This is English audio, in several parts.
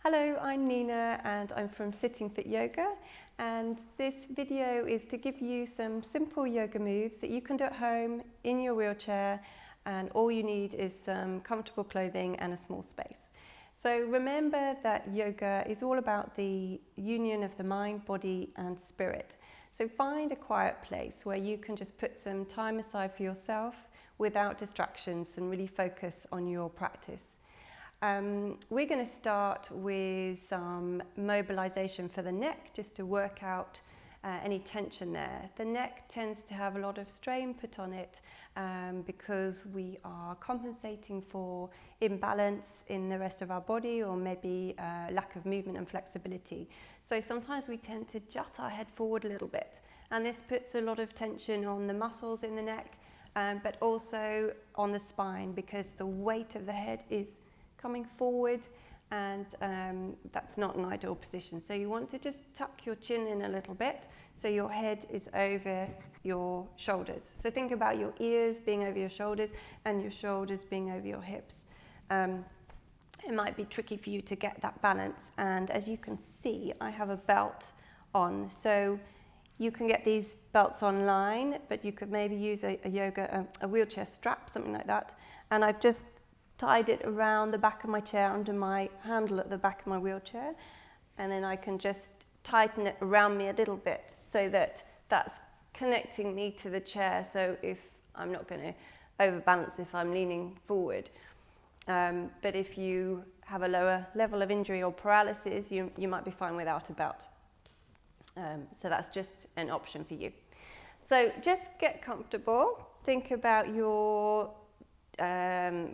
Hello, I'm Nina and I'm from Sitting Fit Yoga, and this video is to give you some simple yoga moves that you can do at home in your wheelchair, and all you need is some comfortable clothing and a small space. So remember that yoga is all about the union of the mind, body and spirit. So find a quiet place where you can just put some time aside for yourself without distractions and really focus on your practice. We're going to start with some mobilization for the neck, just to work out any tension there. The neck tends to have a lot of strain put on it because we are compensating for imbalance in the rest of our body, or maybe lack of movement and flexibility. So sometimes we tend to jut our head forward a little bit, and this puts a lot of tension on the muscles in the neck, but also on the spine, because the weight of the head is coming forward, and that's not an ideal position. So you want to just tuck your chin in a little bit so your head is over your shoulders. So think about your ears being over your shoulders and your shoulders being over your hips. It might be tricky for you to get that balance, and as you can see, I have a belt on. So you can get these belts online, but you could maybe use a wheelchair strap, something like that. And I've just tied it around the back of my chair under my handle at the back of my wheelchair, and then I can just tighten it around me a little bit so that that's connecting me to the chair. So if I'm not going to overbalance if I'm leaning forward, but if you have a lower level of injury or paralysis, you might be fine without a belt. So that's just an option for you. So just get comfortable. Think about your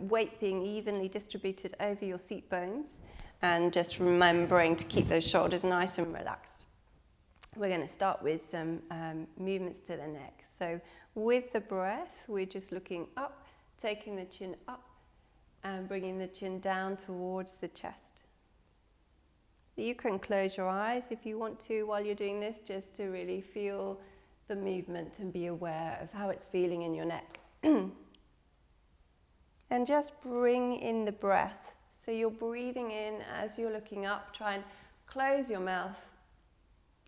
weight being evenly distributed over your seat bones, and just remembering to keep those shoulders nice and relaxed. We're going to start with some movements to the neck. So with the breath, we're just looking up, taking the chin up and bringing the chin down towards the chest. You can close your eyes if you want to while you're doing this, just to really feel the movement and be aware of how it's feeling in your neck. And just bring in the breath. So you're breathing in as you're looking up. Try and close your mouth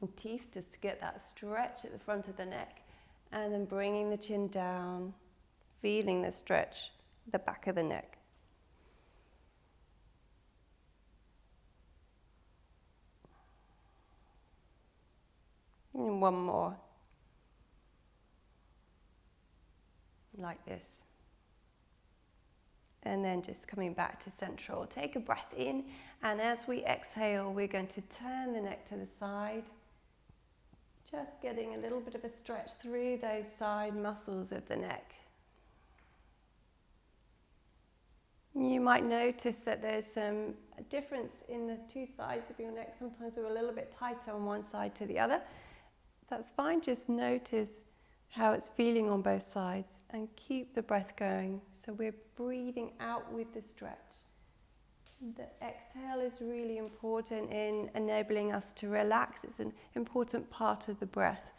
and teeth just to get that stretch at the front of the neck. And then bringing the chin down, feeling the stretch at the back of the neck. And one more. Like this. And then just coming back to central. Take a breath in, and as we exhale, we're going to turn the neck to the side. Just getting a little bit of a stretch through those side muscles of the neck. You might notice that there's a difference in the two sides of your neck. Sometimes we're a little bit tighter on one side to the other. That's fine, just notice how it's feeling on both sides, and keep the breath going. So we're breathing out with the stretch. The exhale is really important in enabling us to relax. It's an important part of the breath.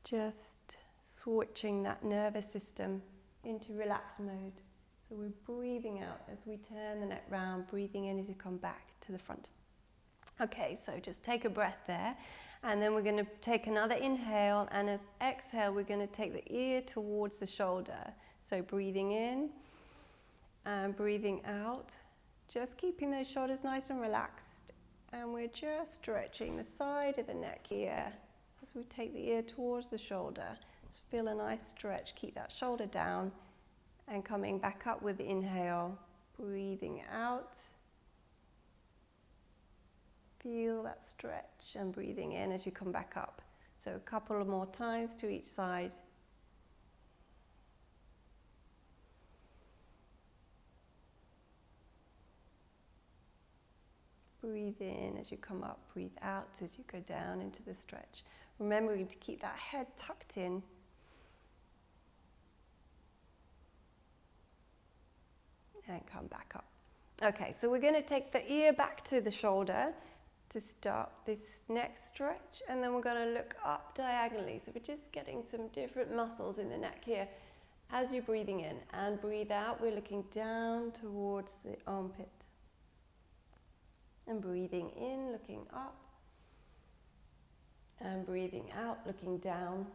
Just switching that nervous system into relaxed mode. So we're breathing out as we turn the neck round, breathing in as you come back to the front. Okay, so just take a breath there. And then we're going to take another inhale, and as exhale, we're going to take the ear towards the shoulder. So breathing in and breathing out, just keeping those shoulders nice and relaxed. And we're just stretching the side of the neck here as we take the ear towards the shoulder. Just feel a nice stretch, keep that shoulder down, and coming back up with the inhale, breathing out. Feel that stretch and breathing in as you come back up. So a couple of more times to each side. Breathe in as you come up, breathe out as you go down into the stretch. Remembering to keep that head tucked in. And come back up. Okay, so we're going to take the ear back to the shoulder to start this next stretch, and then we're going to look up diagonally. So we're just getting some different muscles in the neck here. As you're breathing in and breathe out, we're looking down towards the armpit. And breathing in, looking up. And breathing out, looking down.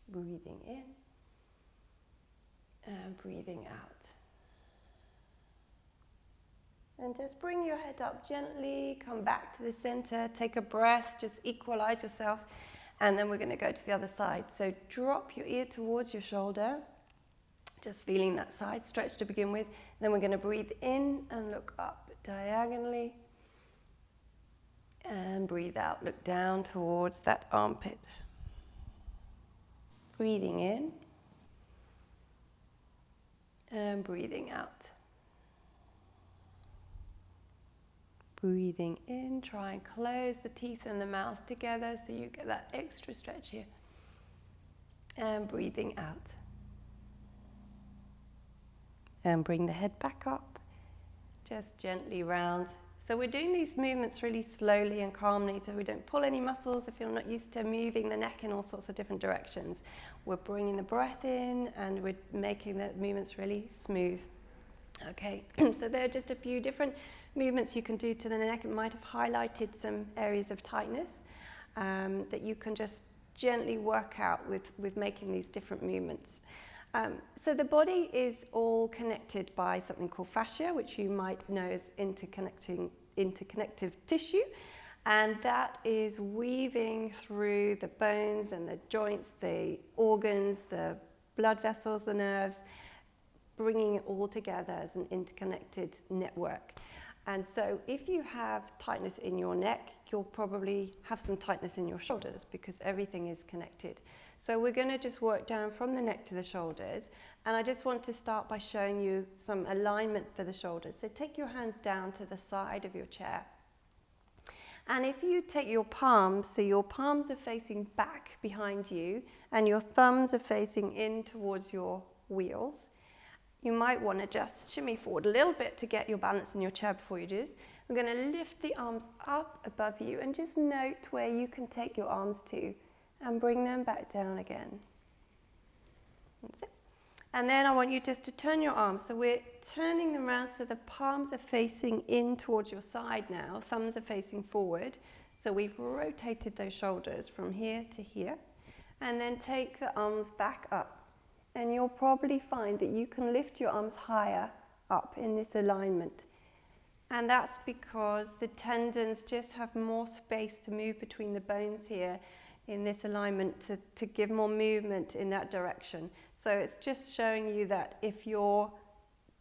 Breathing in. And breathing out. And just bring your head up gently, come back to the center, take a breath, just equalize yourself, and then we're going to go to the other side. So drop your ear towards your shoulder, just feeling that side stretch to begin with. Then we're going to breathe in and look up diagonally, and breathe out, look down towards that armpit. Breathing in, and breathing out. Breathing in, try and close the teeth and the mouth together so you get that extra stretch here. And breathing out. And bring the head back up, just gently round. So we're doing these movements really slowly and calmly so we don't pull any muscles if you're not used to moving the neck in all sorts of different directions. We're bringing the breath in and we're making the movements really smooth. Okay, so there are just a few different movements you can do to the neck. It might have highlighted some areas of tightness that you can just gently work out with making these different movements. So the body is all connected by something called fascia, which you might know as interconnective tissue, and that is weaving through the bones and the joints, the organs, the blood vessels, the nerves, bringing it all together as an interconnected network. And so if you have tightness in your neck, you'll probably have some tightness in your shoulders because everything is connected. So we're going to just work down from the neck to the shoulders. And I just want to start by showing you some alignment for the shoulders. So take your hands down to the side of your chair. And if you take your palms, so your palms are facing back behind you and your thumbs are facing in towards your wheels, you might want to just shimmy forward a little bit to get your balance in your chair before you do this. We're going to lift the arms up above you and just note where you can take your arms to and bring them back down again. That's it. And then I want you just to turn your arms. So we're turning them around so the palms are facing in towards your side now. Thumbs are facing forward. So we've rotated those shoulders from here to here. And then take the arms back up. And you'll probably find that you can lift your arms higher up in this alignment. And that's because the tendons just have more space to move between the bones here in this alignment to give more movement in that direction. So it's just showing you that if you're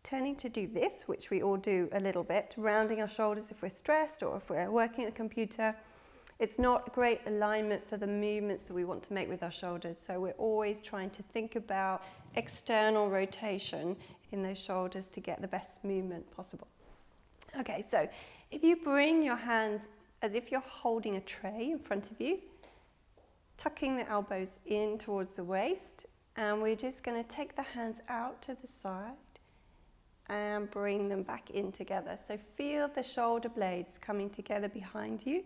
turning to do this, which we all do a little bit, rounding our shoulders if we're stressed or if we're working at the computer, it's not great alignment for the movements that we want to make with our shoulders. So we're always trying to think about external rotation in those shoulders to get the best movement possible. Okay, so if you bring your hands as if you're holding a tray in front of you, tucking the elbows in towards the waist, and we're just going to take the hands out to the side and bring them back in together. So feel the shoulder blades coming together behind you.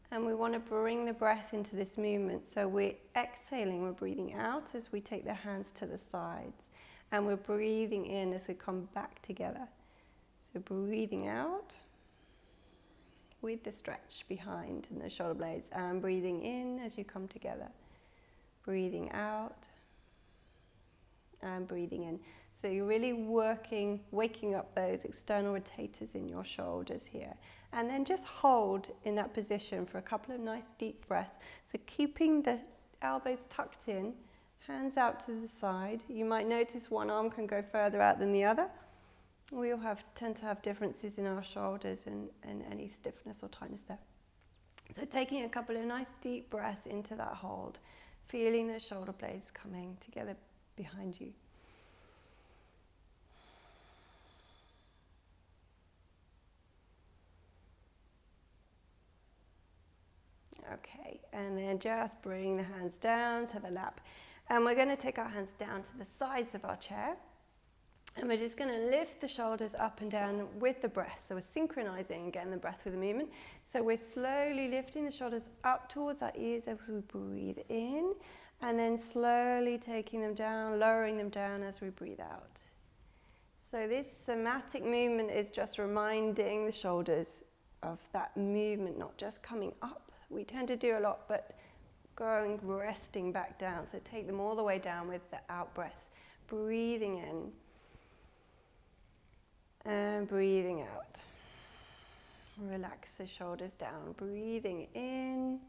And we want to bring the breath into this movement. So we're exhaling, we're breathing out as we take the hands to the sides. And we're breathing in as we come back together. So breathing out with the stretch behind and the shoulder blades. And breathing in as you come together. Breathing out and breathing in. So you're really waking up those external rotators in your shoulders here. And then just hold in that position for a couple of nice deep breaths. So keeping the elbows tucked in, hands out to the side. You might notice one arm can go further out than the other. We all tend to have differences in our shoulders and any stiffness or tightness there. So taking a couple of nice deep breaths into that hold, feeling the shoulder blades coming together behind you. Okay, and then just bring the hands down to the lap. And we're going to take our hands down to the sides of our chair. And we're just going to lift the shoulders up and down with the breath. So we're synchronizing again the breath with the movement. So we're slowly lifting the shoulders up towards our ears as we breathe in. And then slowly taking them down, lowering them down as we breathe out. So So this somatic movement is just reminding the shoulders of that movement, not just coming up. We tend to do a lot, but going, resting back down. So take them all the way down with the out breath. Breathing in and breathing out. Relax the shoulders down. Breathing in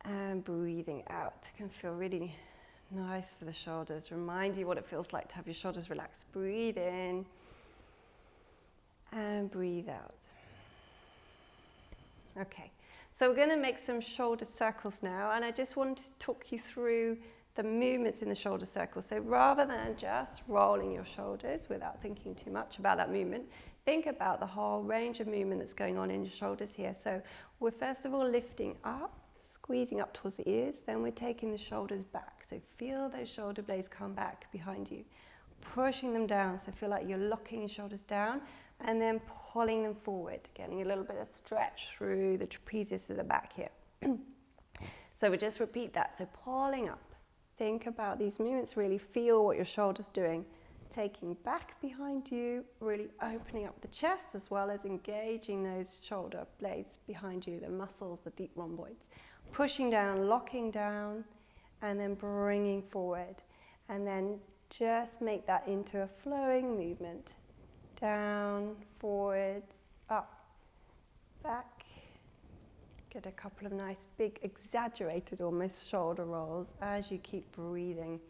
and breathing out. Can feel really nice for the shoulders. Remind you what it feels like to have your shoulders relaxed. Breathe in and breathe out. Okay, so we're going to make some shoulder circles now, and I just want to talk you through the movements in the shoulder circle. So rather than just rolling your shoulders without thinking too much about that movement, think about the whole range of movement that's going on in your shoulders here. So we're first of all lifting up, squeezing up towards the ears, then we're taking the shoulders back. So feel those shoulder blades come back behind you, pushing them down. So feel like you're locking your shoulders down and then pulling them forward, getting a little bit of stretch through the trapezius at the back here. So we just repeat that. So pulling up. Think about these movements, really feel what your shoulder's doing. Taking back behind you, really opening up the chest as well as engaging those shoulder blades behind you, the muscles, the deep rhomboids. Pushing down, locking down, and then bringing forward. And then just make that into a flowing movement. Down, forwards, up, back. Get a couple of nice, big, exaggerated almost shoulder rolls as you keep breathing.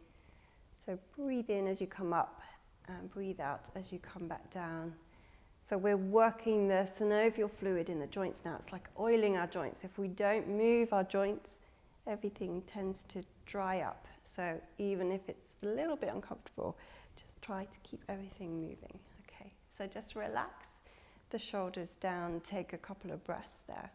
So breathe in as you come up and breathe out as you come back down. So we're working the synovial fluid in the joints now. It's like oiling our joints. If we don't move our joints, everything tends to dry up. So even if it's a little bit uncomfortable, just try to keep everything moving. Okay, so just relax the shoulders down, take a couple of breaths there.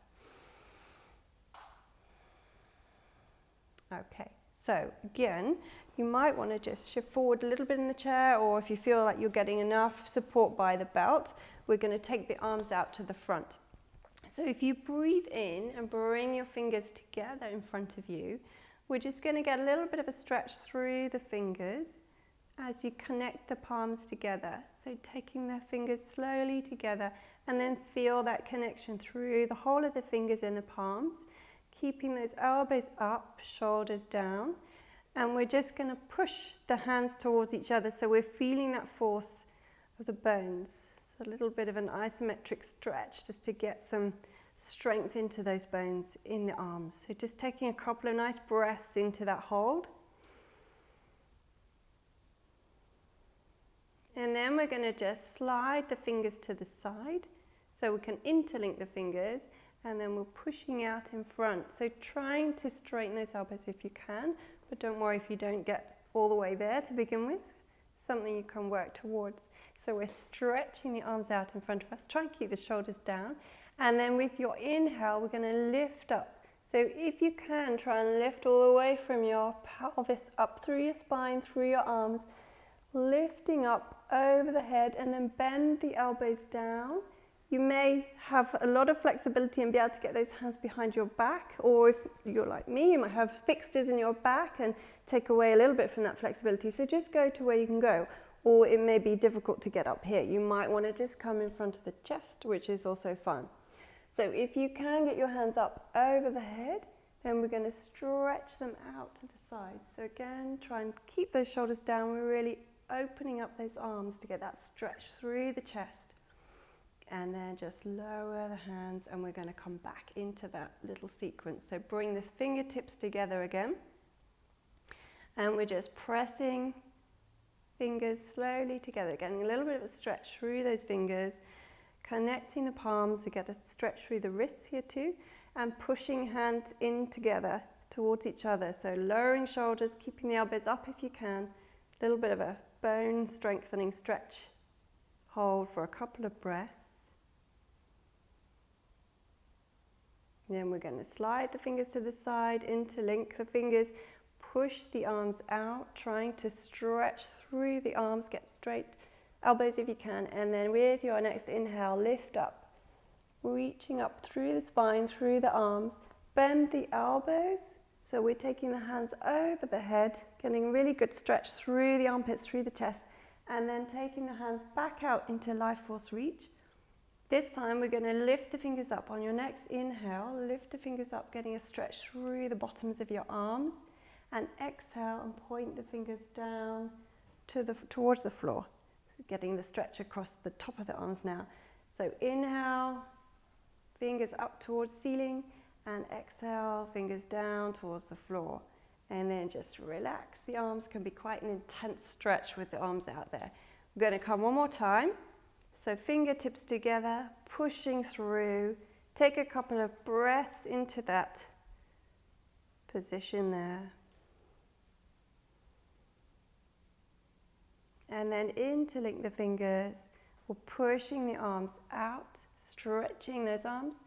Okay, so again, you might want to just shift forward a little bit in the chair, or if you feel like you're getting enough support by the belt, we're going to take the arms out to the front. So if you breathe in and bring your fingers together in front of you, we're just going to get a little bit of a stretch through the fingers as you connect the palms together. So taking the fingers slowly together and then feel that connection through the whole of the fingers in the palms. Keeping those elbows up, shoulders down, and we're just going to push the hands towards each other so we're feeling that force of the bones. So a little bit of an isometric stretch just to get some strength into those bones in the arms. So just taking a couple of nice breaths into that hold. And then we're going to just slide the fingers to the side so we can interlink the fingers. And then we're pushing out in front. So trying to straighten those elbows if you can, but don't worry if you don't get all the way there to begin with. Something you can work towards. So we're stretching the arms out in front of us. Try and keep the shoulders down. And then with your inhale, we're going to lift up. So if you can, try and lift all the way from your pelvis up through your spine, through your arms, lifting up over the head, and then bend the elbows down. You may have a lot of flexibility and be able to get those hands behind your back, or if you're like me, you might have fixtures in your back and take away a little bit from that flexibility. So just go to where you can go, or it may be difficult to get up here. You might want to just come in front of the chest, which is also fun. So if you can get your hands up over the head, then we're going to stretch them out to the side. So again, try and keep those shoulders down. We're really opening up those arms to get that stretch through the chest. And then just lower the hands, and we're going to come back into that little sequence. So bring the fingertips together again. And we're just pressing fingers slowly together, getting a little bit of a stretch through those fingers, connecting the palms to get a stretch through the wrists here too, and pushing hands in together towards each other. So lowering shoulders, keeping the elbows up if you can. A little bit of a bone strengthening stretch. Hold for a couple of breaths. Then we're going to slide the fingers to the side, interlink the fingers, push the arms out, trying to stretch through the arms, get straight elbows if you can, and then with your next inhale, lift up, reaching up through the spine, through the arms, bend the elbows, so we're taking the hands over the head, getting a really good stretch through the armpits, through the chest, And then taking the hands back out into life force reach. This time we're going to lift the fingers up. On your next inhale, lift the fingers up, getting a stretch through the bottoms of your arms. And exhale and point the fingers down towards the floor. So getting the stretch across the top of the arms now. So inhale, fingers up towards ceiling, and exhale, fingers down towards the floor. And then just relax. The arms can be quite an intense stretch with the arms out there. We're going to come one more time. So fingertips together, pushing through. Take a couple of breaths into that position there. And then interlink the fingers. We're pushing the arms out, stretching those arms,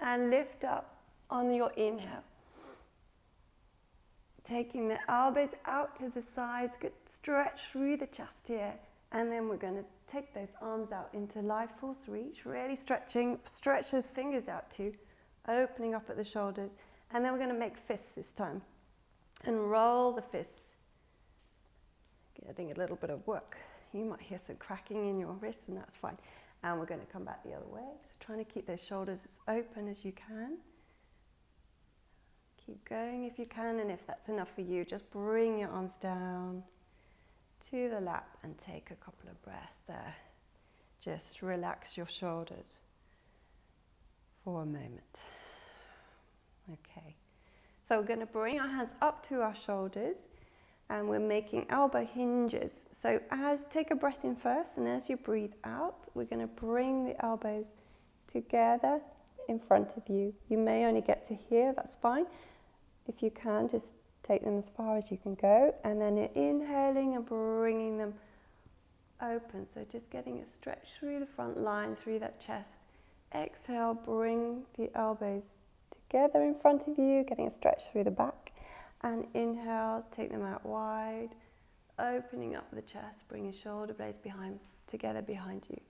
and lift up on your inhale. Taking the elbows out to the sides, good stretch through the chest here. And then we're going to take those arms out into life force reach, really stretching, stretch those fingers out too, opening up at the shoulders. And then we're going to make fists this time. And roll the fists. Getting a little bit of work. You might hear some cracking in your wrists, and that's fine. And we're going to come back the other way. So trying to keep those shoulders as open as you can. Keep going if you can, and if that's enough for you, just bring your arms down to the lap and take a couple of breaths there. Just relax your shoulders for a moment. Okay. So we're going to bring our hands up to our shoulders. And we're making elbow hinges. So take a breath in first, and as you breathe out, we're going to bring the elbows together in front of you. You may only get to here, that's fine. If you can, just take them as far as you can go. And then you're inhaling and bringing them open. So just getting a stretch through the front line, through that chest. Exhale, bring the elbows together in front of you, getting a stretch through the back. And inhale, take them out wide, opening up the chest, bring your shoulder blades together behind you.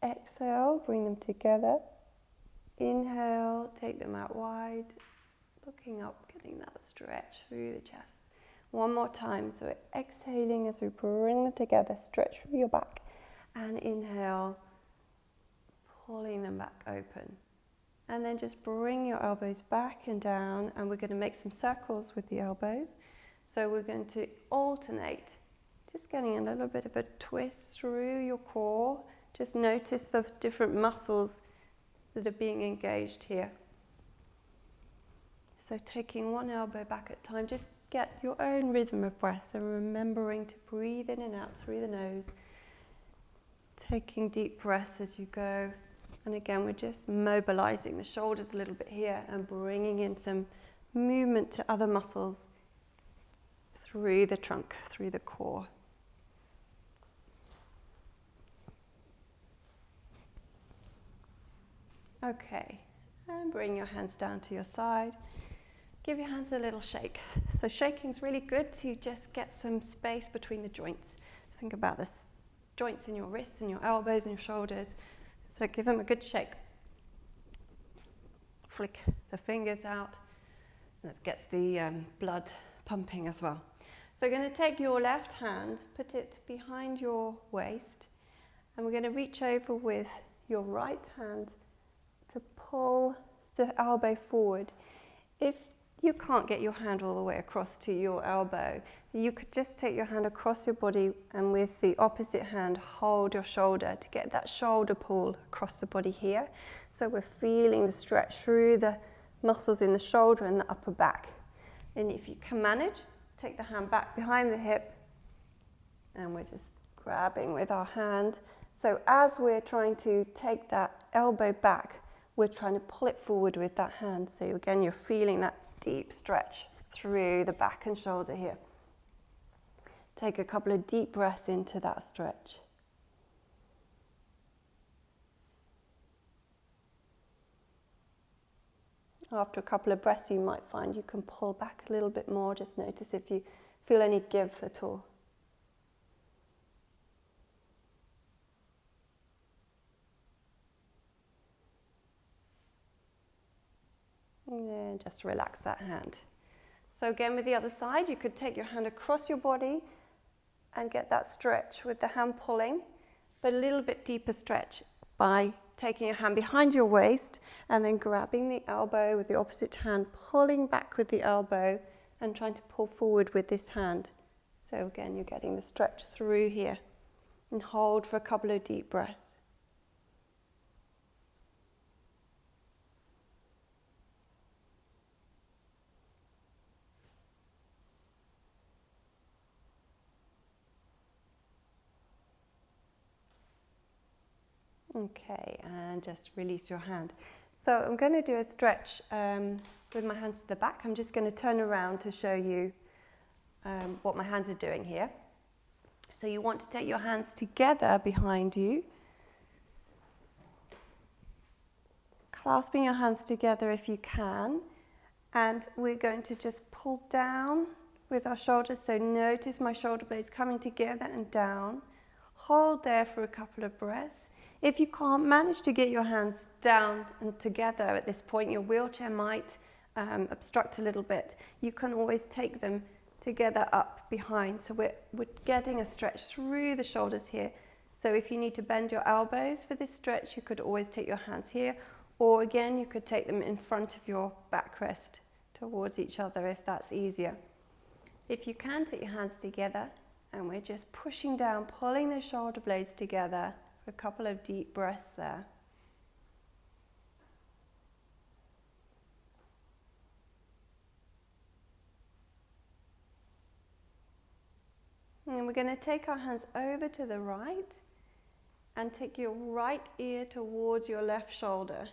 Exhale, bring them together. Inhale, take them out wide, looking up, getting that stretch through the chest. One more time, so we're exhaling as we bring them together, stretch through your back. And inhale, pulling them back open. And then just bring your elbows back and down, and we're going to make some circles with the elbows. So we're going to alternate, just getting a little bit of a twist through your core. Just notice the different muscles that are being engaged here. So taking one elbow back at a time, just get your own rhythm of breath. So remembering to breathe in and out through the nose. Taking deep breaths as you go. And again, we're just mobilizing the shoulders a little bit here and bringing in some movement to other muscles through the trunk, through the core. Okay, and bring your hands down to your side. Give your hands a little shake. So shaking is really good to just get some space between the joints. Think about the joints in your wrists and your elbows and your shoulders. So give them a good shake. Flick the fingers out. That gets the blood pumping as well. So we're going to take your left hand, put it behind your waist, and we're going to reach over with your right hand to pull the elbow forward. If you can't get your hand all the way across to your elbow, you could just take your hand across your body and with the opposite hand hold your shoulder to get that shoulder pull across the body here. So we're feeling the stretch through the muscles in the shoulder and the upper back. And if you can manage, take the hand back behind the hip, and we're just grabbing with our hand. So as we're trying to take that elbow back, we're trying to pull it forward with that hand. So again, you're feeling that deep stretch through the back and shoulder here. Take a couple of deep breaths into that stretch. After a couple of breaths, you might find you can pull back a little bit more. Just notice if you feel any give at all. And then just relax that hand. So again, with the other side, you could take your hand across your body and get that stretch with the hand pulling, but a little bit deeper stretch by taking your hand behind your waist and then grabbing the elbow with the opposite hand, pulling back with the elbow and trying to pull forward with this hand. So again, you're getting the stretch through here, and hold for a couple of deep breaths. Okay, and just release your hand. So I'm going to do a stretch with my hands to the back. I'm just going to turn around to show you what my hands are doing here. So you want to take your hands together behind you, clasping your hands together if you can, and we're going to just pull down with our shoulders. So notice my shoulder blades coming together and down. Hold there for a couple of breaths. If you can't manage to get your hands down and together at this point, your wheelchair might obstruct a little bit. You can always take them together up behind. So we're getting a stretch through the shoulders here. So if you need to bend your elbows for this stretch, you could always take your hands here, or again, you could take them in front of your backrest towards each other if that's easier. If you can, take your hands together, and we're just pushing down, pulling the shoulder blades together for a couple of deep breaths there. And then we're going to take our hands over to the right and take your right ear towards your left shoulder.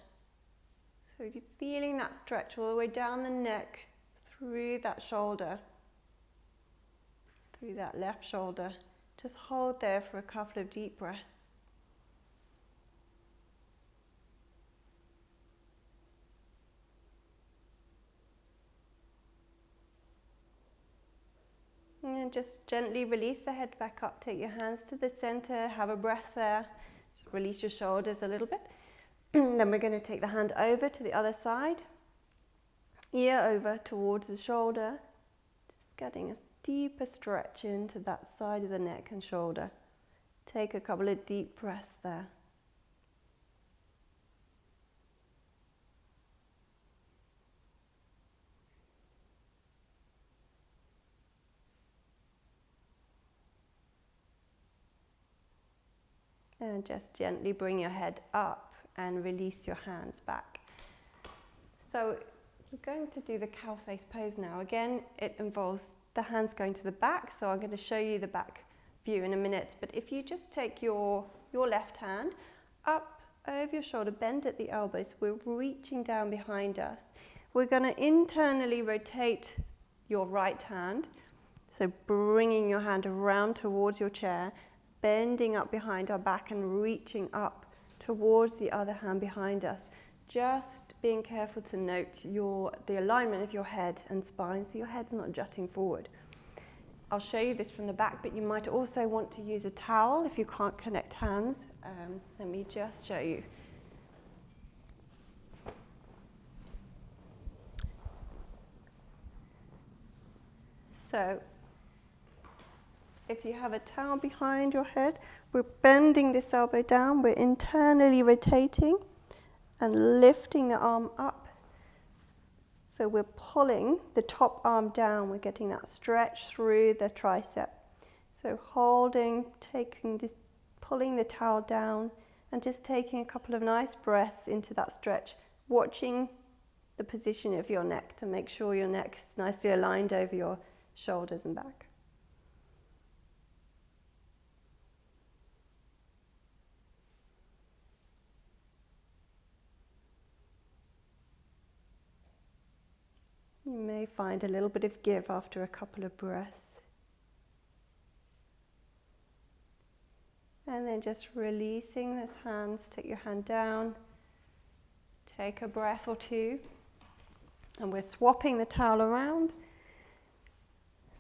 So you're feeling that stretch all the way down the neck, through that shoulder, through that left shoulder. Just hold there for a couple of deep breaths. And then just gently release the head back up, take your hands to the center, have a breath there, just release your shoulders a little bit. Then we're going to take the hand over to the other side, ear over towards the shoulder, just getting a deeper stretch into that side of the neck and shoulder. Take a couple of deep breaths there. And just gently bring your head up and release your hands back. So we're going to do the cow face pose now. Again, it involves the hands going to the back, so I'm going to show you the back view in a minute. But if you just take your left hand up over your shoulder, bend at the elbows, we're reaching down behind us. We're going to internally rotate your right hand, so bringing your hand around towards your chair, bending up behind our back and reaching up towards the other hand behind us. Just being careful to note the alignment of your head and spine, so your head's not jutting forward. I'll show you this from the back, but you might also want to use a towel if you can't connect hands. Let me just show you. So if you have a towel behind your head, we're bending this elbow down, we're internally rotating and lifting the arm up. So we're pulling the top arm down, we're getting that stretch through the tricep. So holding, pulling the towel down and just taking a couple of nice breaths into that stretch, watching the position of your neck to make sure your neck is nicely aligned over your shoulders and back. You may find a little bit of give after a couple of breaths. And then just releasing those hands, take your hand down, take a breath or two, and we're swapping the towel around.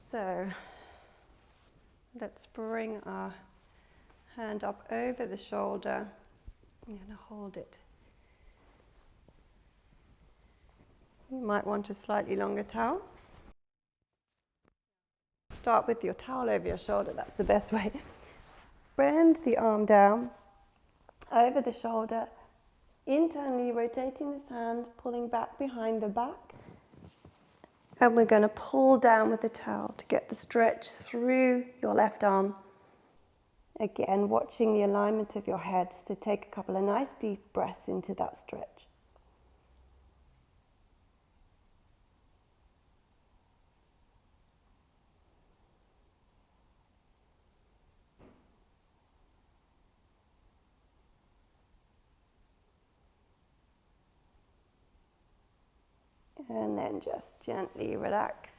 So let's bring our hand up over the shoulder. I'm going to hold it. You might want a slightly longer towel. start with your towel over your shoulder, that's the best way. Bend the arm down, over the shoulder, internally rotating this hand, pulling back behind the back. And we're going to pull down with the towel to get the stretch through your left arm. Again, watching the alignment of your head, so take a couple of nice deep breaths into that stretch. And then just gently relax.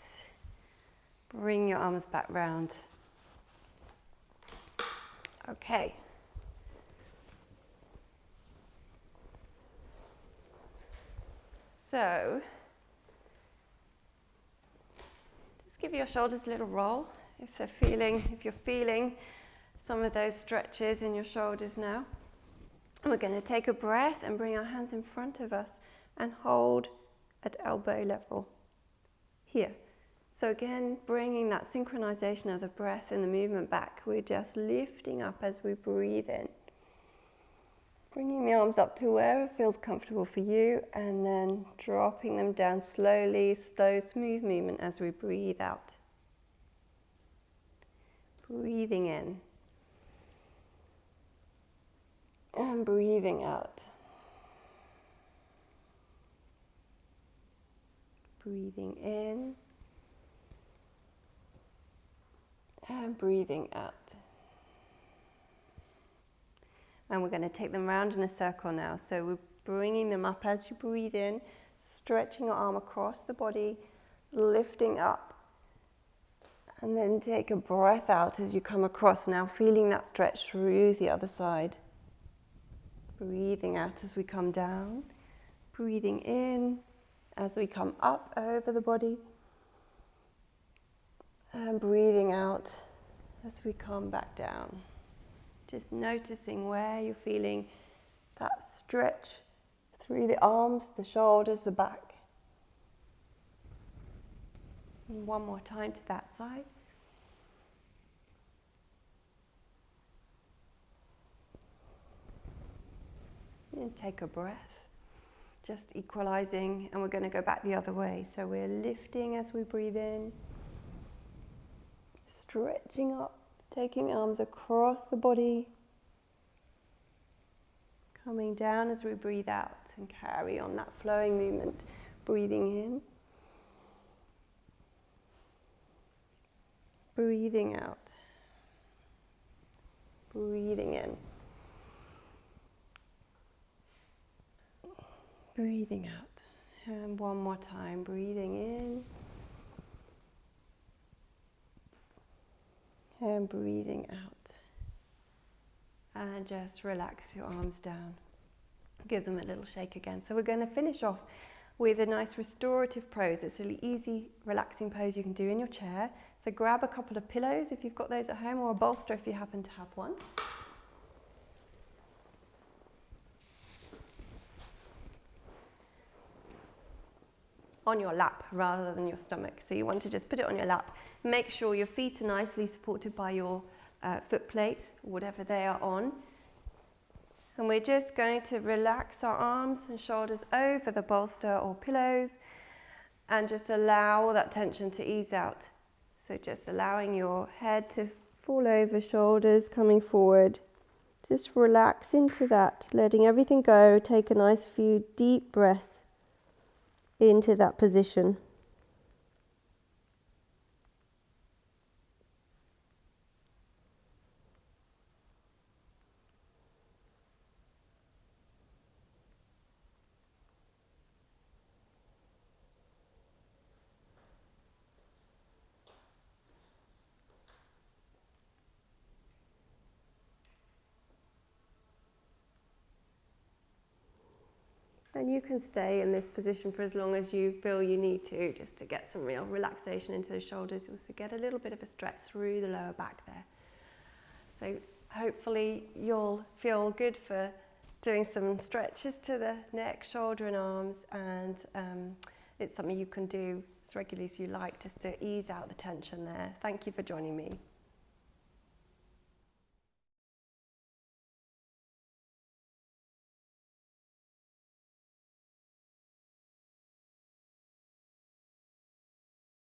Bring your arms back round. Okay. So, just give your shoulders a little roll if you're feeling some of those stretches in your shoulders now. And we're going to take a breath and bring our hands in front of us and hold at elbow level here. So again, bringing that synchronization of the breath and the movement back. We're just lifting up as we breathe in. Bringing the arms up to wherever feels comfortable for you, and then dropping them down slowly, slow, smooth movement as we breathe out. Breathing in. And breathing out. Breathing in and breathing out. And we're going to take them round in a circle now. So we're bringing them up as you breathe in, stretching your arm across the body, lifting up. And then take a breath out as you come across, now feeling that stretch through the other side. Breathing out as we come down, breathing in as we come up over the body, and breathing out as we come back down. Just noticing where you're feeling that stretch through the arms, the shoulders, the back. And one more time to that side. And take a breath. Just equalizing, and we're going to go back the other way. So we're lifting as we breathe in, stretching up, taking the arms across the body, coming down as we breathe out, and carry on that flowing movement, breathing in, breathing out, breathing in. Breathing out, and one more time, breathing in, and breathing out. And just relax your arms down. Give them a little shake again. So we're going to finish off with a nice restorative pose. It's a really easy, relaxing pose you can do in your chair. So grab a couple of pillows if you've got those at home, or a bolster if you happen to have one. On your lap rather than your stomach. So you want to just put it on your lap. Make sure your feet are nicely supported by your foot plate, whatever they are on. And we're just going to relax our arms and shoulders over the bolster or pillows and just allow that tension to ease out. So just allowing your head to fall over, shoulders coming forward. Just relax into that, letting everything go. Take a nice few deep breaths into that position. And you can stay in this position for as long as you feel you need to, just to get some real relaxation into the shoulders. You also get a little bit of a stretch through the lower back there. So hopefully you'll feel good for doing some stretches to the neck, shoulder and arms, and it's something you can do as regularly as you like, just to ease out the tension there. Thank you for joining me.